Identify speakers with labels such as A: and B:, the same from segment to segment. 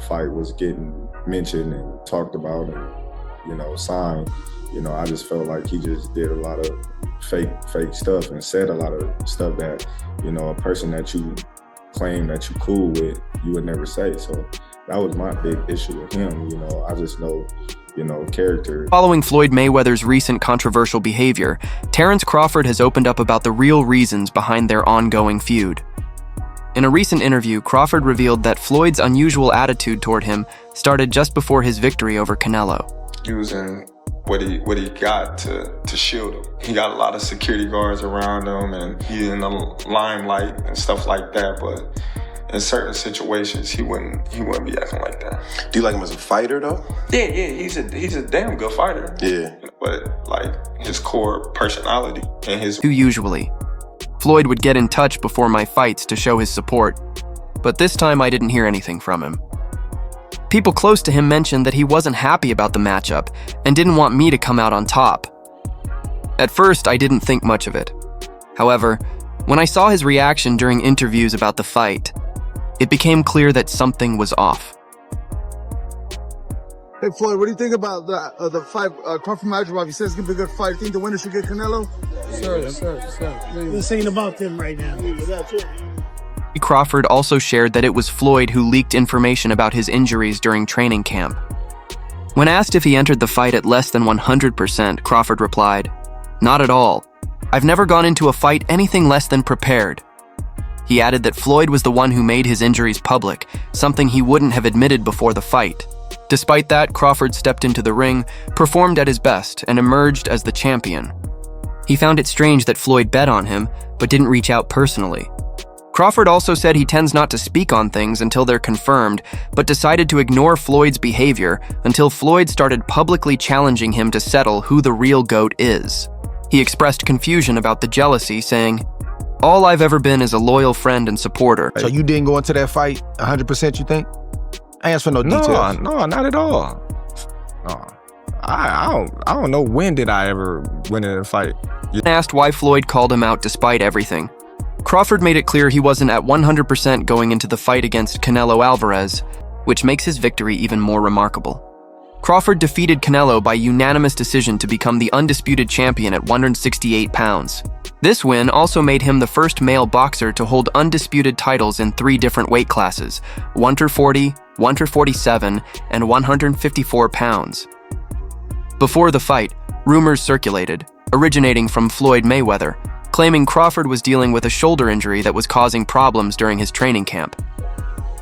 A: fight was getting mentioned and talked about and, signed, I just felt like he just did a lot of fake stuff and said a lot of stuff that, a person that you claim that you cool with, you would never say. So that was my big issue with him. I just know, character.
B: Following Floyd Mayweather's recent controversial behavior, Terence Crawford has opened up about the real reasons behind their ongoing feud. In a recent interview, Crawford revealed that Floyd's unusual attitude toward him started just before his victory over Canelo.
C: Using what he got to shield him. He got a lot of security guards around him, and he's in the limelight and stuff like that, but in certain situations, he wouldn't be acting like that.
D: Do you like him as a fighter, though?
C: Yeah, he's a damn good fighter.
D: Yeah.
C: But, like, his core personality and his...
B: Usually, Floyd would get in touch before my fights to show his support, but this time I didn't hear anything from him. People close to him mentioned that he wasn't happy about the matchup and didn't want me to come out on top. At first, I didn't think much of it. However, when I saw his reaction during interviews about the fight, it became clear that something was off.
E: Hey Floyd, what do you think about the fight, Crawford Madrimov? You said it's gonna be a good fight. You think the winner should get Canelo?
F: Sure. This ain't about them right now.
B: Crawford also shared that it was Floyd who leaked information about his injuries during training camp. When asked if he entered the fight at less than 100%, Crawford replied, "Not at all. I've never gone into a fight anything less than prepared." He added that Floyd was the one who made his injuries public, something he wouldn't have admitted before the fight. Despite that, Crawford stepped into the ring, performed at his best, and emerged as the champion. He found it strange that Floyd bet on him, but didn't reach out personally. Crawford also said he tends not to speak on things until they're confirmed, but decided to ignore Floyd's behavior until Floyd started publicly challenging him to settle who the real GOAT is. He expressed confusion about the jealousy, saying, "All I've ever been is a loyal friend and supporter."
G: So you didn't go into that fight 100%, you think? I ain't asked for no details.
H: No, not at all. No. I don't know when did I ever win in a fight.
B: Asked why Floyd called him out despite everything. Crawford made it clear he wasn't at 100% going into the fight against Canelo Alvarez, which makes his victory even more remarkable. Crawford defeated Canelo by unanimous decision to become the undisputed champion at 168 pounds. This win also made him the first male boxer to hold undisputed titles in 3 different weight classes, 140, 147, and 154 pounds. Before the fight, rumors circulated, originating from Floyd Mayweather, claiming Crawford was dealing with a shoulder injury that was causing problems during his training camp.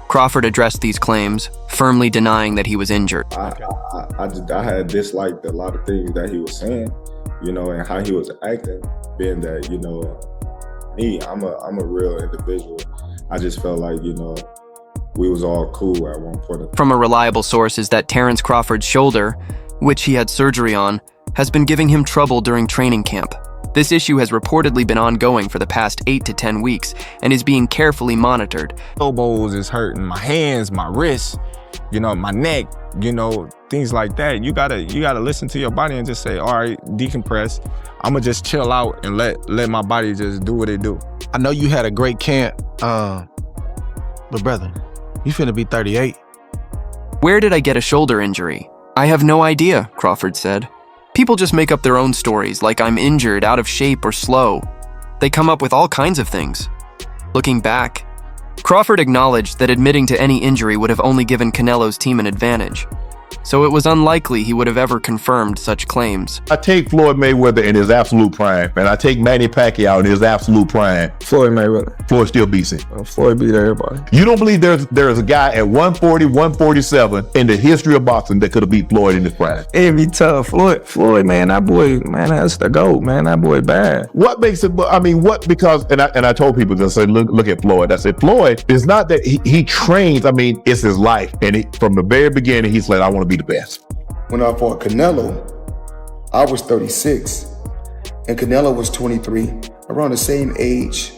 B: Crawford addressed these claims, firmly denying that he was injured.
A: I had disliked a lot of things that he was saying, and how he was acting, being that, me, I'm a real individual. I just felt like, we was all cool at one point.
B: From a reliable source is that Terence Crawford's shoulder, which he had surgery on, has been giving him trouble during training camp. This issue has reportedly been ongoing for the past 8 to 10 weeks and is being carefully monitored.
H: Elbows is hurting, my hands, my wrists, my neck, things like that. You gotta listen to your body and just say, all right, decompress. I'ma just chill out and let my body just do what it do.
G: I know you had a great camp, but brother, you finna be 38.
B: Where did I get a shoulder injury? I have no idea, Crawford said. People just make up their own stories, like I'm injured, out of shape, or slow. They come up with all kinds of things. Looking back, Crawford acknowledged that admitting to any injury would have only given Canelo's team an advantage, so it was unlikely he would have ever confirmed such claims.
I: I take Floyd Mayweather in his absolute prime, and I take Manny Pacquiao in his absolute prime.
F: Floyd Mayweather.
I: Floyd still beats him.
F: Floyd beat everybody.
I: You don't believe there's a guy at 140, 147 in the history of boxing that could have beat Floyd in his prime?
F: It'd be tough. Floyd, man, that boy, man, that's the GOAT, man. That boy bad.
I: What makes it, because, and I told people, I said, look at Floyd. I said, Floyd, it's not that he trains, it's his life. And from the very beginning, he said, I want to be the best.
J: When I fought Canelo, I was 36 and Canelo was 23, around the same age.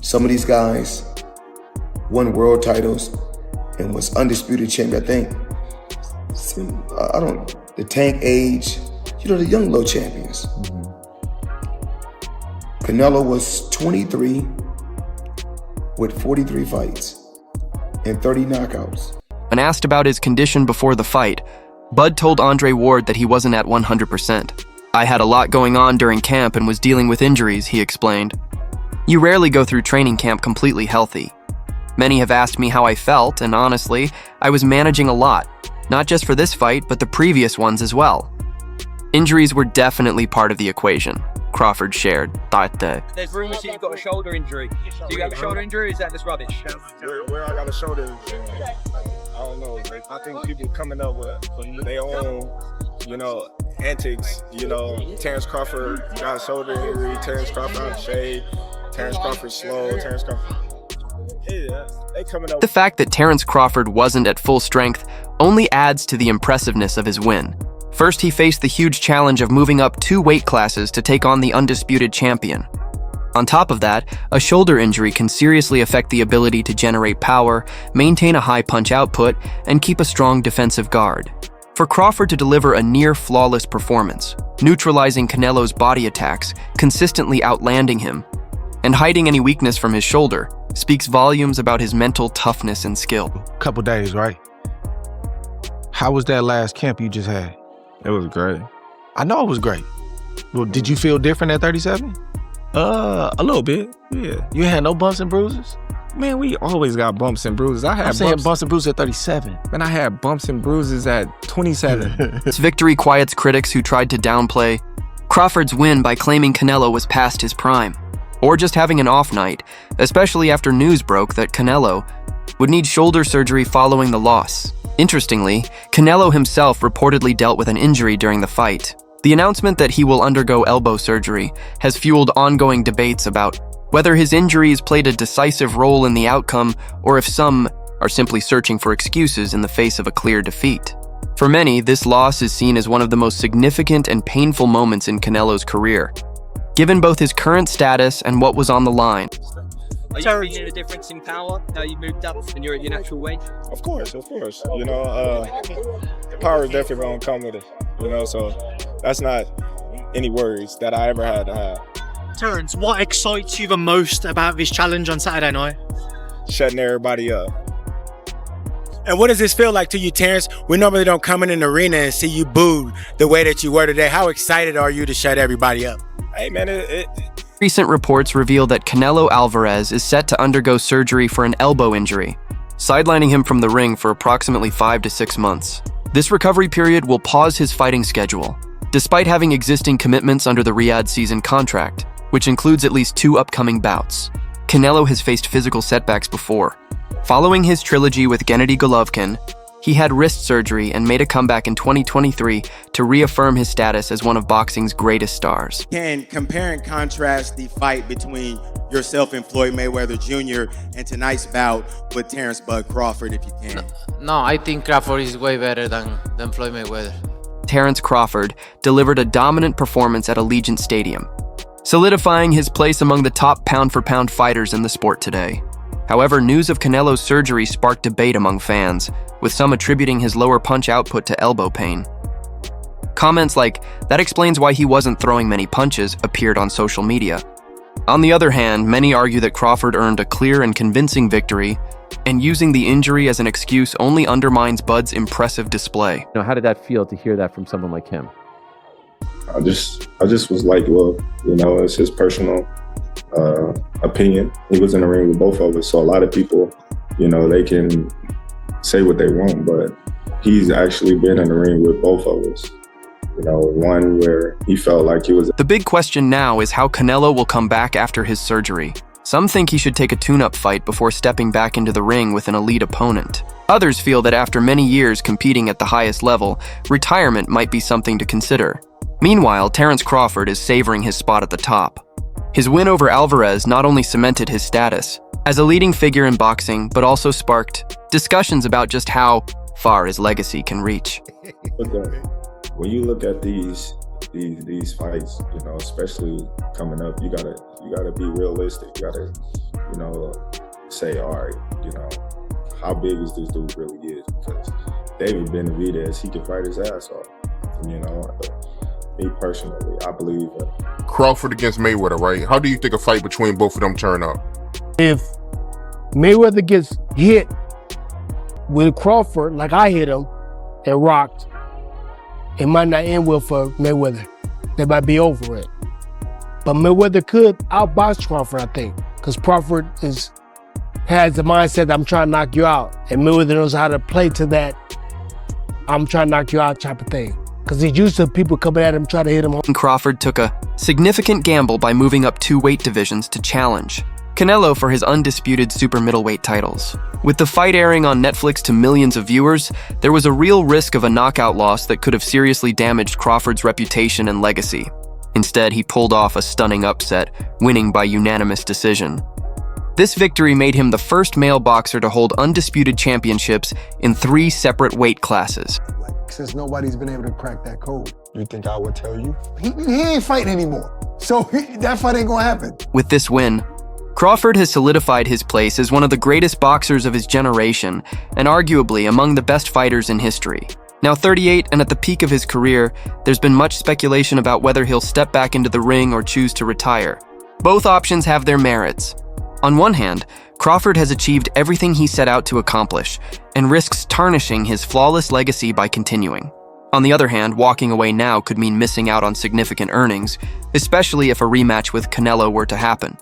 J: Some of these guys won world titles and was undisputed champion. I think, the Tank age, the young little champions. Canelo was 23 with 43 fights and 30 knockouts.
B: When asked about his condition before the fight, Bud told Andre Ward that he wasn't at 100%. "I had a lot going on during camp and was dealing with injuries," he explained. "You rarely go through training camp completely healthy. Many have asked me how I felt, and honestly, I was managing a lot, not just for this fight, but the previous ones as well." Injuries were definitely part of the equation, Crawford shared.
D: There's rumors that you've got a shoulder injury. Do you have a shoulder injury, or is that just rubbish?
H: Where I got a shoulder injury, I don't know. I think people coming up with their own, antics. Terence Crawford got a shoulder injury. Terence Crawford out of shape. Terence Crawford slow. Terence Crawford. Yeah, they coming up.
B: The fact that Terence Crawford wasn't at full strength only adds to the impressiveness of his win. First, he faced the huge challenge of moving up 2 weight classes to take on the undisputed champion. On top of that, a shoulder injury can seriously affect the ability to generate power, maintain a high punch output, and keep a strong defensive guard. For Crawford to deliver a near-flawless performance, neutralizing Canelo's body attacks, consistently outlanding him, and hiding any weakness from his shoulder, speaks volumes about his mental toughness and skill.
G: Couple days, right? How was that last camp you just had?
H: It was great.
G: I know it was great. Well, did you feel different at 37?
H: A little bit, yeah.
G: You had no bumps and bruises?
H: Man, we always got bumps and bruises.
G: I'm saying bumps and bruises at 37.
H: Man, I had bumps and bruises at 27.
B: This victory quiets critics who tried to downplay Crawford's win by claiming Canelo was past his prime, or just having an off night, especially after news broke that Canelo would need shoulder surgery following the loss. Interestingly, Canelo himself reportedly dealt with an injury during the fight. The announcement that he will undergo elbow surgery has fueled ongoing debates about whether his injuries played a decisive role in the outcome or if some are simply searching for excuses in the face of a clear defeat. For many, this loss is seen as one of the most significant and painful moments in Canelo's career, given both his current status and what was on the line.
D: Are you feeling a difference in power now you moved up and you're at your natural weight?
H: Of course. Power is definitely going to come with it, so that's not any worries that I ever had to have.
K: Terence, what excites you the most about this challenge on Saturday night?
H: Shutting everybody up.
L: And what does this feel like to you, Terence? We normally don't come in an arena and see you booed the way that you were today. How excited are you to shut everybody up?
H: Hey, man,
B: Recent reports reveal that Canelo Alvarez is set to undergo surgery for an elbow injury, sidelining him from the ring for approximately 5 to 6 months. This recovery period will pause his fighting schedule, despite having existing commitments under the Riyadh season contract, which includes at least 2 upcoming bouts. Canelo has faced physical setbacks before. Following his trilogy with Gennady Golovkin, he had wrist surgery and made a comeback in 2023 to reaffirm his status as one of boxing's greatest stars.
L: Can compare and contrast the fight between yourself and Floyd Mayweather Jr. and tonight's bout with Terence "Bud" Crawford, if you can?
M: No, I think Crawford is way better than Floyd Mayweather.
B: Terence Crawford delivered a dominant performance at Allegiant Stadium, solidifying his place among the top pound-for-pound fighters in the sport today. However, news of Canelo's surgery sparked debate among fans, with some attributing his lower punch output to elbow pain. Comments like, "That explains why he wasn't throwing many punches," appeared on social media. On the other hand, many argue that Crawford earned a clear and convincing victory, and using the injury as an excuse only undermines Bud's impressive display.
N: How did that feel to hear that from someone like him?
A: I just was like, well, it's his personal opinion. He was in the ring with both of us, so a lot of people, they can say what they want, but he's actually been in the ring with both of us. One where he felt like he was.
B: The big question now is how Canelo will come back after his surgery. Some think he should take a tune-up fight before stepping back into the ring with an elite opponent. Others feel that after many years competing at the highest level, retirement might be something to consider. Meanwhile, Terence Crawford is savoring his spot at the top. His win over Alvarez not only cemented his status as a leading figure in boxing, but also sparked discussions about just how far his legacy can reach.
A: When you look at these fights, especially coming up, you gotta be realistic. You gotta, say, all right, how big is this dude really is? Because David Benavidez, he can fight his ass off. Me personally, I believe
O: Crawford against Mayweather, right? How do you think a fight between both of them turn out?
P: If Mayweather gets hit with Crawford, like I hit him and rocked, it might not end well for Mayweather. They might be over it. But Mayweather could outbox Crawford, I think, because Crawford has the mindset that I'm trying to knock you out, and Mayweather knows how to play to that I'm trying to knock you out type of thing, because he's used to people coming at him trying to hit him.
B: Crawford took a significant gamble by moving up 2 weight divisions to challenge Canelo for his undisputed super middleweight titles. With the fight airing on Netflix to millions of viewers, there was a real risk of a knockout loss that could have seriously damaged Crawford's reputation and legacy. Instead, he pulled off a stunning upset, winning by unanimous decision. This victory made him the first male boxer to hold undisputed championships in 3 separate weight classes.
E: Since nobody's been able to crack that code.
C: You think I would tell you?
E: He ain't fighting anymore. So that fight ain't gonna happen.
B: With this win, Crawford has solidified his place as one of the greatest boxers of his generation and arguably among the best fighters in history. Now 38 and at the peak of his career, there's been much speculation about whether he'll step back into the ring or choose to retire. Both options have their merits. On one hand, Crawford has achieved everything he set out to accomplish and risks tarnishing his flawless legacy by continuing. On the other hand, walking away now could mean missing out on significant earnings, especially if a rematch with Canelo were to happen.